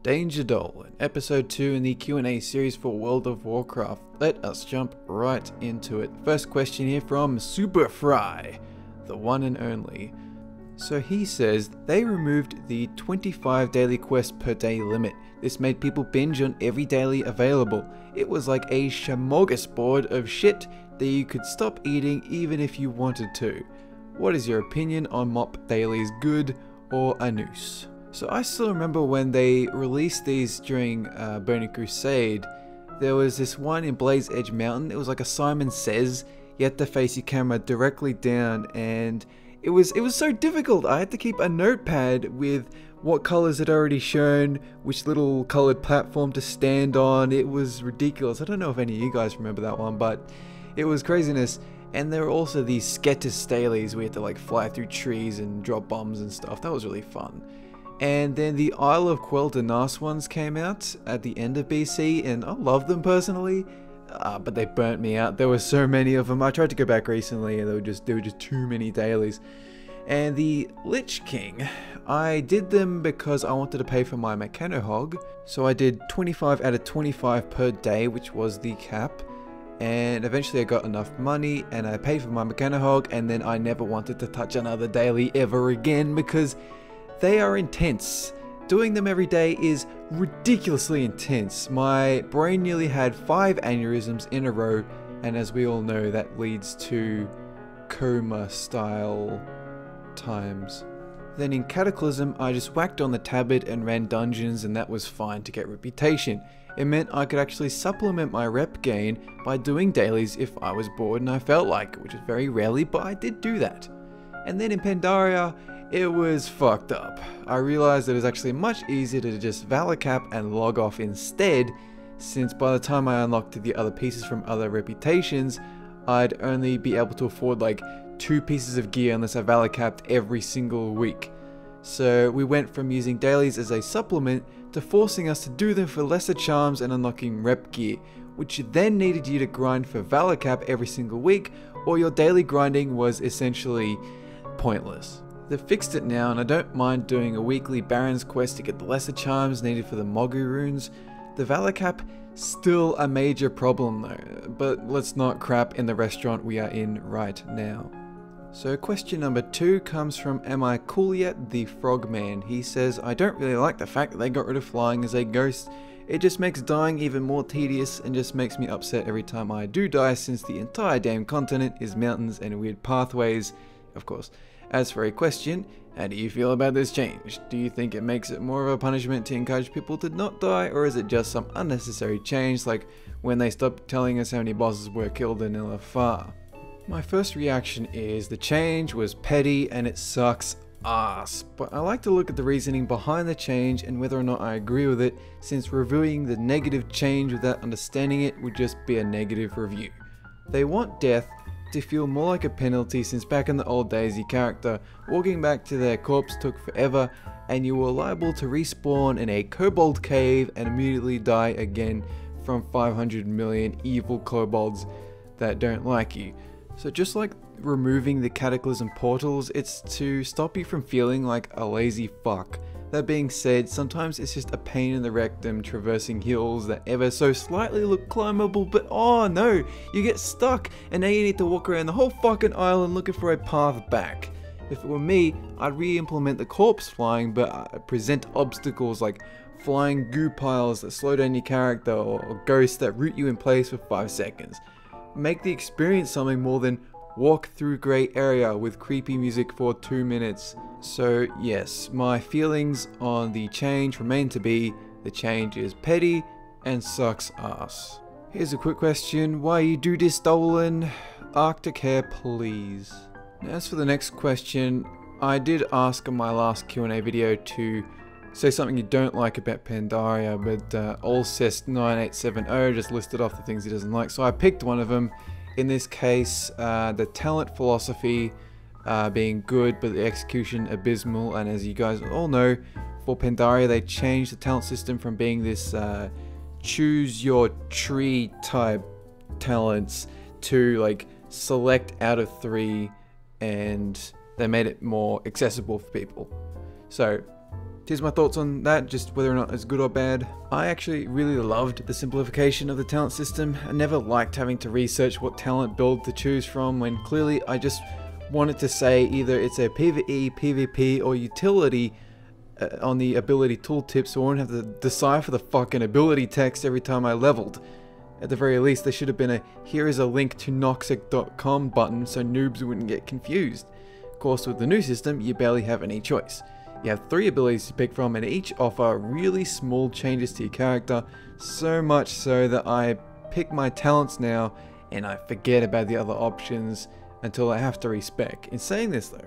Danger Dolan, episode 2 in the Q&A series for World of Warcraft. Let us jump right into it. First question here from Superfry, the one and only. So he says, they removed the 25 daily quests per day limit. This made people binge on every daily available. It was like a smorgasbord of shit that you could stop eating even if you wanted to. What is your opinion on MoP dailies, good or a noose? So I still remember when they released these during Burning Crusade, there was this one in Blaze Edge Mountain. It was like a Simon Says. You had to face your camera directly down, and it was so difficult. I had to keep a notepad with what colors had already shown, which little colored platform to stand on. It was ridiculous. I don't know if any of you guys remember that one, but it was craziness. And there were also these Sketis dailies. We had to like fly through trees and drop bombs and stuff. That was really fun. And then the Isle of Quel'Danas ones came out at the end of BC, and I love them personally, but they burnt me out. There were so many of them. I tried to go back recently, and there were just too many dailies. And the Lich King, I did them because I wanted to pay for my Mechanohog, so I did 25 out of 25 per day, which was the cap. And eventually I got enough money and I paid for my Mechanohog, and then I never wanted to touch another daily ever again because they are intense. Doing them every day is ridiculously intense. My brain nearly had 5 aneurysms in a row, and as we all know, that leads to coma style times. Then in Cataclysm, I just whacked on the tablet and ran dungeons, and that was fine to get reputation. It meant I could actually supplement my rep gain by doing dailies if I was bored and I felt like it, which is very rarely, but I did do that. And then in Pandaria, it was fucked up. I realized that it was actually much easier to just Valor Cap and log off instead, since by the time I unlocked the other pieces from other reputations, I'd only be able to afford like 2 pieces of gear unless I Valor Capped every single week. So we went from using dailies as a supplement to forcing us to do them for lesser charms and unlocking rep gear, which then needed you to grind for Valor Cap every single week, or your daily grinding was essentially pointless. They've fixed it now, and I don't mind doing a weekly Baron's quest to get the lesser charms needed for the Mogu runes. The Valor Cap, still a major problem though, but let's not crap in the restaurant we are in right now. So question number 2 comes from Am I Cool Yet? The Frogman. He says, I don't really like the fact that they got rid of flying as a ghost. It just makes dying even more tedious and just makes me upset every time I do die, since the entire damn continent is mountains and weird pathways, of course. As for a question, how do you feel about this change? Do you think it makes it more of a punishment to encourage people to not die, or is it just some unnecessary change, like when they stopped telling us how many bosses were killed in LFR? My first reaction is the change was petty and it sucks ass, but I like to look at the reasoning behind the change and whether or not I agree with it, since reviewing the negative change without understanding it would just be a negative review. They want death to feel more like a penalty, since back in the old days your character walking back to their corpse took forever and you were liable to respawn in a kobold cave and immediately die again from 500 million evil kobolds that don't like you. So just like removing the Cataclysm portals, it's to stop you from feeling like a lazy fuck. That being said, sometimes it's just a pain in the rectum traversing hills that ever so slightly look climbable, but oh no, you get stuck and now you need to walk around the whole fucking island looking for a path back. If it were me, I'd re-implement the corpse flying, but present obstacles like flying goo piles that slow down your character, or ghosts that root you in place for 5 seconds. Make the experience something more than walk through grey area with creepy music for 2 minutes. So yes, my feelings on the change remain to be, the change is petty and sucks ass. Here's a quick question, why you do this, Dolan? Arctic hair please. Now, as for the next question, I did ask in my last Q&A video to say something you don't like about Pandaria, but Olcest9870 just listed off the things he doesn't like, so I picked one of them. In this case, the talent philosophy being good, but the execution abysmal. And as you guys all know, for Pandaria they changed the talent system from being this choose your tree type talents to like select out of 3, and they made it more accessible for people. So Here's my thoughts on that, just whether or not it's good or bad. I actually really loved the simplification of the talent system. I never liked having to research what talent build to choose from, when clearly I just wanted to say either it's a PvE, PvP, or utility on the ability tooltip, so I won't have to decipher the fucking ability text every time I leveled. At the very least, there should have been a "here is a link to noxic.com" button so noobs wouldn't get confused. Of course, with the new system, you barely have any choice. You have 3 abilities to pick from, and each offer really small changes to your character, so much so that I pick my talents now and I forget about the other options until I have to respec. In saying this though,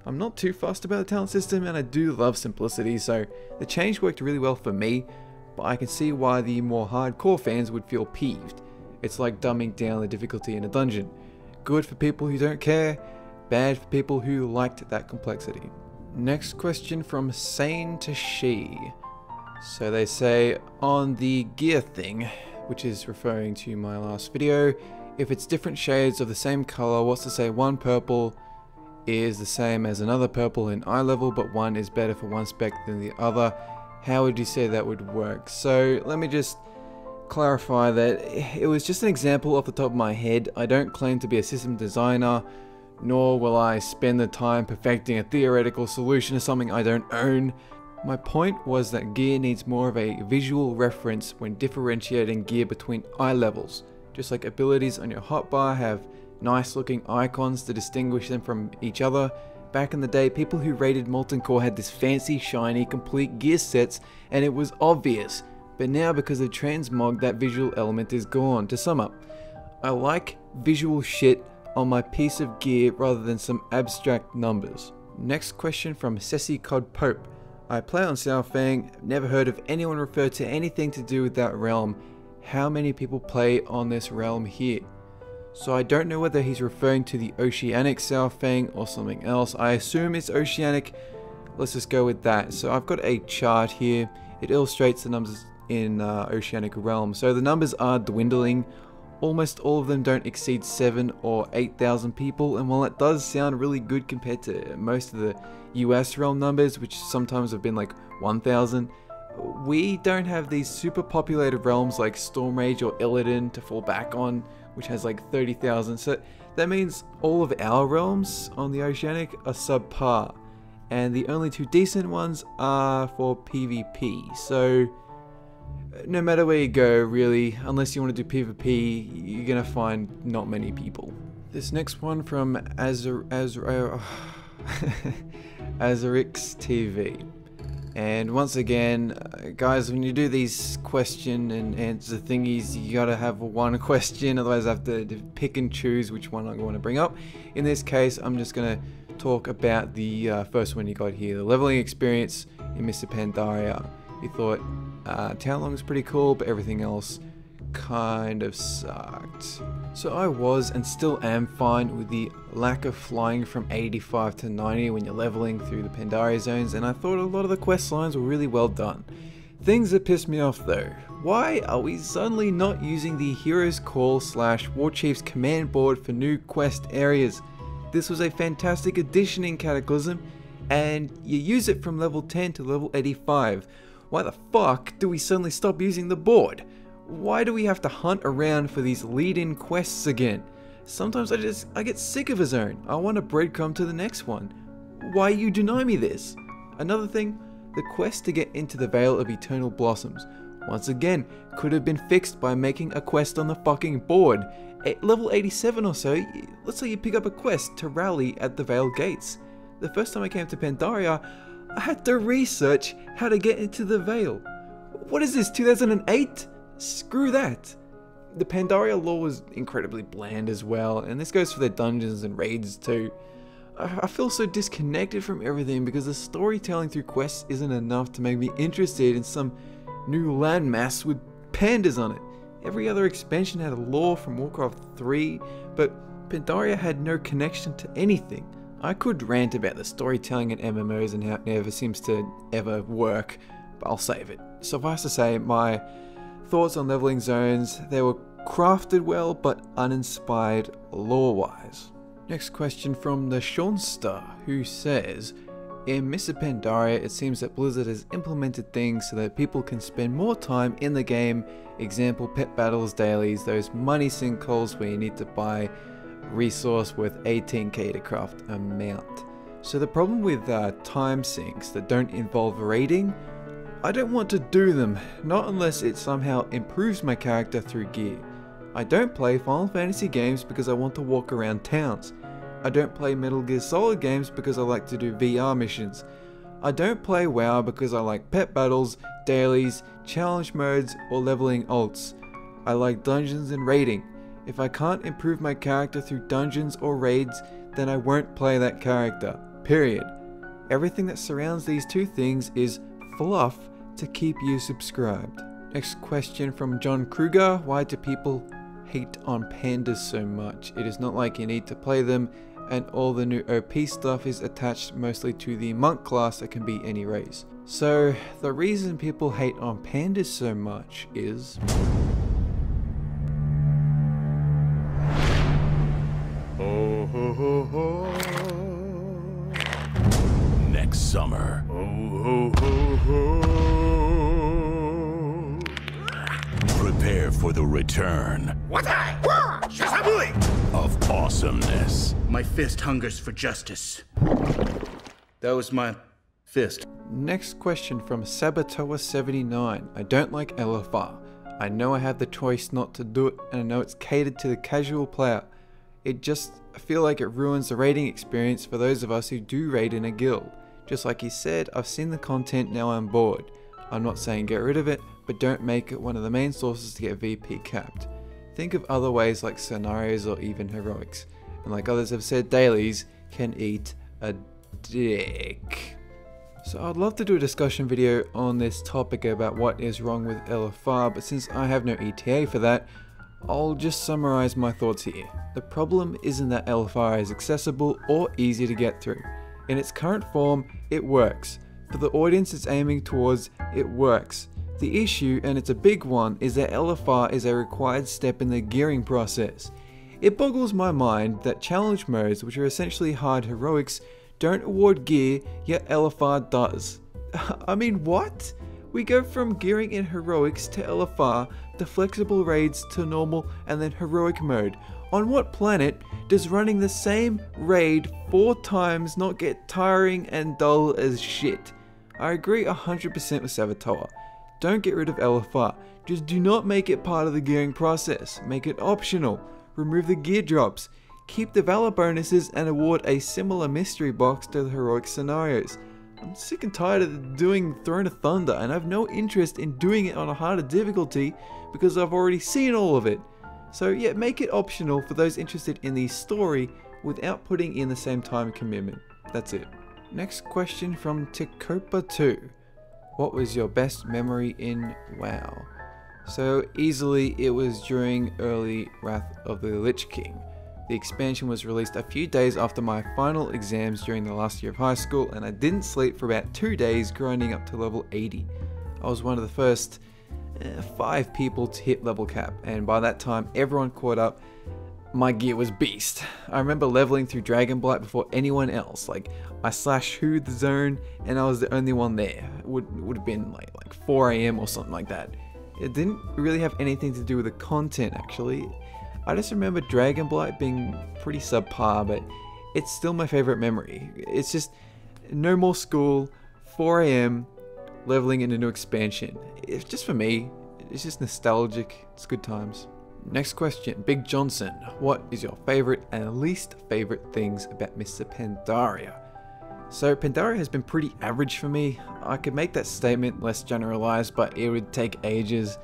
I'm not too fussed about the talent system, and I do love simplicity, so the change worked really well for me, but I can see why the more hardcore fans would feel peeved. It's like dumbing down the difficulty in a dungeon. Good for people who don't care, bad for people who liked that complexity. Next question from Sane to She. So they say, on the gear thing, which is referring to my last video, if it's different shades of the same color, what's to say one purple is the same as another purple in eye level, but one is better for one spec than the other? How would you say that would work? So let me just clarify that it was just an example off the top of my head. I don't claim to be a system designer, nor will I spend the time perfecting a theoretical solution to something I don't own. My point was that gear needs more of a visual reference when differentiating gear between eye levels. Just like abilities on your hotbar have nice looking icons to distinguish them from each other, back in the day people who rated Molten Core had this fancy, shiny, complete gear sets and it was obvious. But now because of transmog, that visual element is gone. To sum up, I like visual shit on my piece of gear rather than some abstract numbers. Next question from Ceci Cod Pope. I play on Southfang, never heard of anyone refer to anything to do with that realm. How many people play on this realm here? So I don't know whether he's referring to the Oceanic Southfang or something else. I assume it's Oceanic. Let's just go with that. So I've got a chart here. It illustrates the numbers in Oceanic realm. So the numbers are dwindling. Almost all of them don't exceed 7 or 8,000 people, and while that does sound really good compared to most of the US realm numbers, which sometimes have been like 1,000, we don't have these super populated realms like Stormrage or Illidan to fall back on, which has like 30,000. So that means all of our realms on the Oceanic are subpar, and the only 2 decent ones are for PvP. So no matter where you go, really, unless you want to do PvP, you're gonna find not many people. This next one from Azarix TV. And once again, guys, when you do these question and answer thingies, you gotta have one question, otherwise I have to pick and choose which one I want to bring up. In this case, I'm just gonna talk about the first one you got here, the leveling experience in Mr. Pandaria. You thought Townlong was pretty cool, but everything else kind of sucked. So I was and still am fine with the lack of flying from 85 to 90 when you're leveling through the Pandaria zones, and I thought a lot of the quest lines were really well done. Things that pissed me off though. Why are we suddenly not using the Heroes Call / Warchief's command board for new quest areas? This was a fantastic addition in Cataclysm, and you use it from level 10 to level 85. Why the fuck do we suddenly stop using the board? Why do we have to hunt around for these lead-in quests again? Sometimes I get sick of a zone. I want a breadcrumb to the next one. Why you deny me this? Another thing, the quest to get into the Vale of Eternal Blossoms, once again, could have been fixed by making a quest on the fucking board. At level 87 or so, let's say you pick up a quest to rally at the Vale Gates. The first time I came to Pandaria, I had to research how to get into the Vale. What is this, 2008? Screw that. The Pandaria lore was incredibly bland as well, and this goes for their dungeons and raids too. I feel so disconnected from everything because the storytelling through quests isn't enough to make me interested in some new landmass with pandas on it. Every other expansion had a lore from Warcraft 3, but Pandaria had no connection to anything. I could rant about the storytelling in MMOs and how it never seems to ever work, but I'll save it. Suffice to say, my thoughts on leveling zones, they were crafted well but uninspired lore-wise. Next question from the Seanster, who says, In Mr. Pandaria, it seems that Blizzard has implemented things so that people can spend more time in the game. Example, pet battles, dailies, those money sinkholes where you need to buy resource worth 18k to craft a mount. So the problem with time sinks that don't involve raiding, I don't want to do them, not unless it somehow improves my character through gear. I don't play Final Fantasy games because I want to walk around towns. I don't play Metal Gear Solid games because I like to do VR missions. I don't play WoW because I like pet battles, dailies, challenge modes, or leveling ults. I like dungeons and raiding. If I can't improve my character through dungeons or raids, then I won't play that character. Period. Everything that surrounds these two things is fluff to keep you subscribed. Next question from John Kruger. Why do people hate on pandas so much? It is not like you need to play them, and all the new OP stuff is attached mostly to the monk class that can be any race. So the reason people hate on pandas so much is ho ho ho ho. Next summer. Ho ho ho ho. Prepare for the return of awesomeness. My fist hungers for justice. That was my fist. Next question from Sabatoa79. I don't like LFR. I know I have the choice not to do it, and I know it's catered to the casual player. I feel like it ruins the raiding experience for those of us who do raid in a guild. Just like he said, I've seen the content, now I'm bored. I'm not saying get rid of it, but don't make it one of the main sources to get VP capped. Think of other ways like scenarios or even heroics. And like others have said, dailies can eat a dick. So I'd love to do a discussion video on this topic about what is wrong with LFR, but since I have no ETA for that, I'll just summarize my thoughts here. The problem isn't that LFR is accessible or easy to get through. In its current form, it works. For the audience it's aiming towards, it works. The issue, and it's a big one, is that LFR is a required step in the gearing process. It boggles my mind that challenge modes, which are essentially hard heroics, don't award gear, yet LFR does. I mean, what? We go from gearing in heroics to LFR, to flexible raids to normal, and then heroic mode. On what planet does running the same raid 4 times not get tiring and dull as shit? I agree 100% with Savatoa. Don't get rid of LFR, just do not make it part of the gearing process, make it optional, remove the gear drops, keep the valor bonuses and award a similar mystery box to the heroic scenarios. I'm sick and tired of doing Throne of Thunder, and I have no interest in doing it on a harder difficulty because I've already seen all of it. So yeah, make it optional for those interested in the story without putting in the same time commitment. That's it. Next question from Tikopa2. What was your best memory in WoW? So easily it was during early Wrath of the Lich King. The expansion was released a few days after my final exams during the last year of high school, and I didn't sleep for about 2 days grinding up to level 80. I was one of the first 5 people to hit level cap, and by that time everyone caught up. My gear was beast. I remember leveling through Dragonblight before anyone else. Like, I /who'd the zone and I was the only one there. It would have been like 4 AM or something like that. It didn't really have anything to do with the content actually. I just remember Dragonblight being pretty subpar, but it's still my favorite memory. It's just no more school, 4 AM, leveling in a new expansion. It's just for me, it's just nostalgic, it's good times. Next question, Big Johnson. What is your favorite and least favorite things about Mr. Pandaria? So Pandaria has been pretty average for me. I could make that statement less generalized, but it would take ages.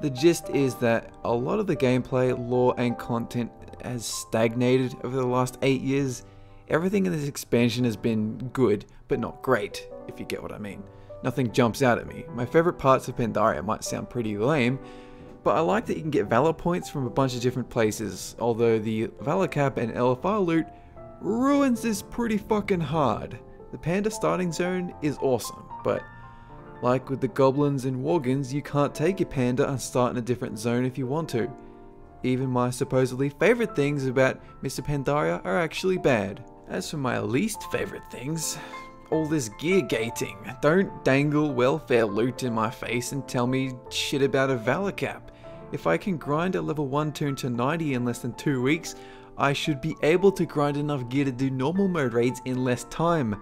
The gist is that a lot of the gameplay, lore and content has stagnated over the last 8 years. Everything in this expansion has been good, but not great, if you get what I mean. Nothing jumps out at me. My favorite parts of Pandaria might sound pretty lame, but I like that you can get Valor points from a bunch of different places, although the Valor cap and LFR loot ruins this pretty fucking hard. The Panda starting zone is awesome, but like with the goblins and worgens, you can't take your panda and start in a different zone if you want to. Even my supposedly favorite things about Mr. Pandaria are actually bad. As for my least favorite things, all this gear gating. Don't dangle welfare loot in my face and tell me shit about a valor cap. If I can grind a level 1 toon to 90 in less than 2 weeks, I should be able to grind enough gear to do normal mode raids in less time.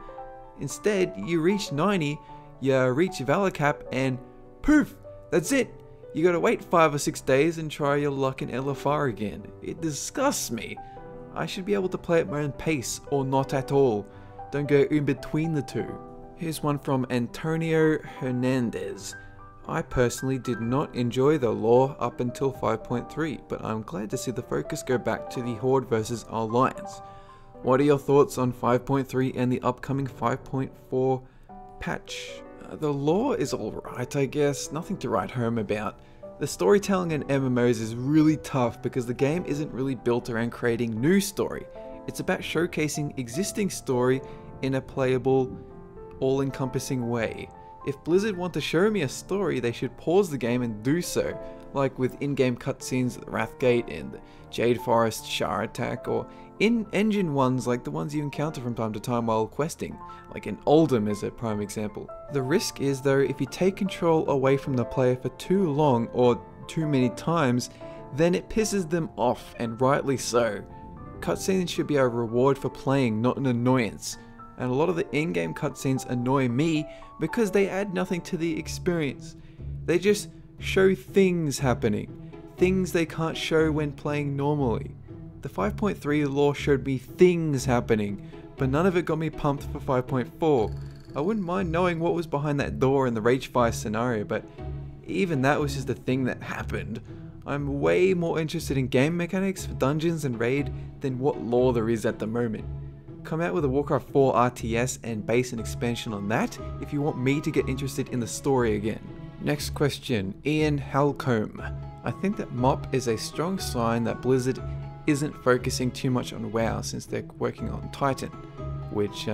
Instead, you reach 90, you reach valor cap, and poof, that's it. You gotta wait 5 or 6 days and try your luck in LFR again. It disgusts me. I should be able to play at my own pace, or not at all. Don't go in between the two. Here's one from Antonio Hernandez. I personally did not enjoy the lore up until 5.3, but I'm glad to see the focus go back to the Horde versus Alliance. What are your thoughts on 5.3 and the upcoming 5.4 patch? The lore is alright, I guess, nothing to write home about. The storytelling in MMOs is really tough because the game isn't really built around creating new story. It's about showcasing existing story in a playable, all-encompassing way. If Blizzard want to show me a story, they should pause the game and do so, like with in-game cutscenes at the Wrathgate and the Jade Forest Shar attack, or in-engine ones like the ones you encounter from time to time while questing, like in Oldham as a prime example. The risk is though, if you take control away from the player for too long or too many times, then it pisses them off, and rightly so. Cutscenes should be a reward for playing, not an annoyance. And a lot of the in-game cutscenes annoy me because they add nothing to the experience. They just show things happening, things they can't show when playing normally. The 5.3 lore showed me things happening, but none of it got me pumped for 5.4. I wouldn't mind knowing what was behind that door in the Rage Fire scenario, but even that was just a thing that happened. I'm way more interested in game mechanics for dungeons and raid than what lore there is at the moment. Come out with a Warcraft 4 RTS and base an expansion on that if you want me to get interested in the story again. Next question, Ian Halcombe. I think that MoP is a strong sign that Blizzard isn't focusing too much on WoW since they're working on Titan, which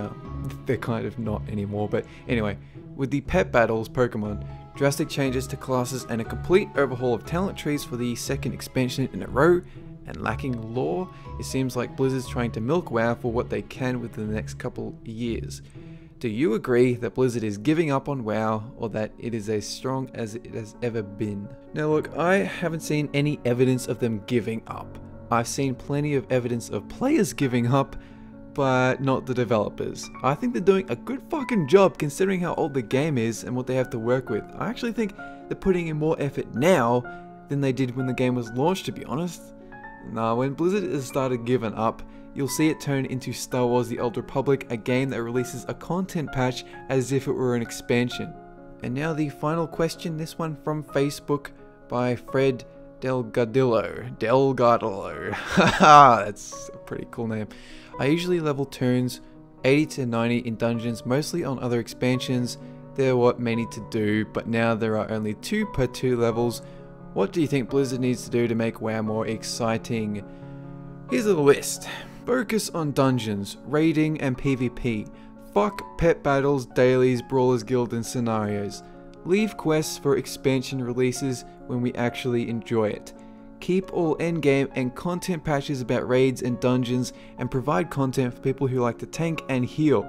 they're kind of not anymore, but anyway, with the pet battles Pokemon, drastic changes to classes and a complete overhaul of talent trees for the second expansion in a row, and lacking lore, it seems like Blizzard's trying to milk WoW for what they can within the next couple years. Do you agree that Blizzard is giving up on WoW, or that it is as strong as it has ever been? Now look, I haven't seen any evidence of them giving up. I've seen plenty of evidence of players giving up, but not the developers. I think they're doing a good fucking job considering how old the game is and what they have to work with. I actually think they're putting in more effort now than they did when the game was launched, to be honest. Nah, when Blizzard has started giving up, you'll see it turn into Star Wars The Old Republic, a game that releases a content patch as if it were an expansion. And now the final question, this one from Facebook by Fred Delgadillo. Haha, that's a pretty cool name. I usually level toons 80 to 90 in dungeons, mostly on other expansions. They're what many to do, but now there are only 2 per 2 levels. What do you think Blizzard needs to do to make WoW more exciting? Here's a list. Focus on dungeons, raiding and PvP. Fuck pet battles, dailies, brawlers guild and scenarios. Leave quests for expansion releases when we actually enjoy it. Keep all endgame and content patches about raids and dungeons, and provide content for people who like to tank and heal.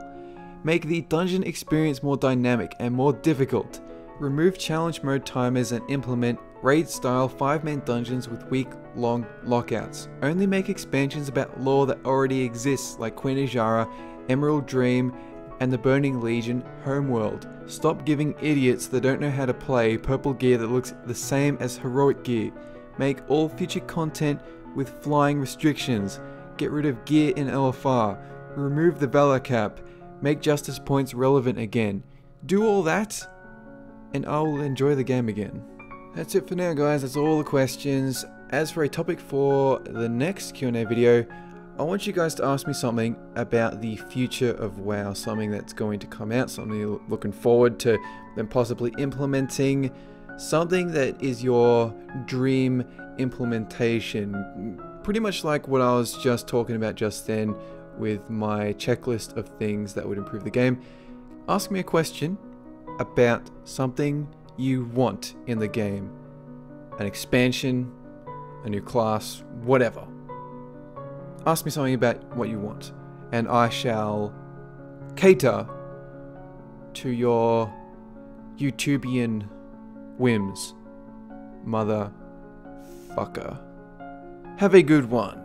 Make the dungeon experience more dynamic and more difficult. Remove challenge mode timers and implement raid-style 5-man dungeons with week-long lockouts. Only make expansions about lore that already exists, like Queen Azshara, Emerald Dream, and the Burning Legion Homeworld. Stop giving idiots that don't know how to play purple gear that looks the same as heroic gear. Make all future content with flying restrictions. Get rid of gear in LFR. Remove the Valor cap. Make justice points relevant again. Do all that, and I will enjoy the game again. That's it for now, guys. That's all the questions. As for a topic for the next Q&A video, I want you guys to ask me something about the future of WoW, something that's going to come out, something you're looking forward to them possibly implementing, something that is your dream implementation. Pretty much like what I was just talking about just then with my checklist of things that would improve the game. Ask me a question about something you want in the game. An expansion, a new class, whatever. Ask me something about what you want, and I shall cater to your YouTubian whims, motherfucker. Have a good one.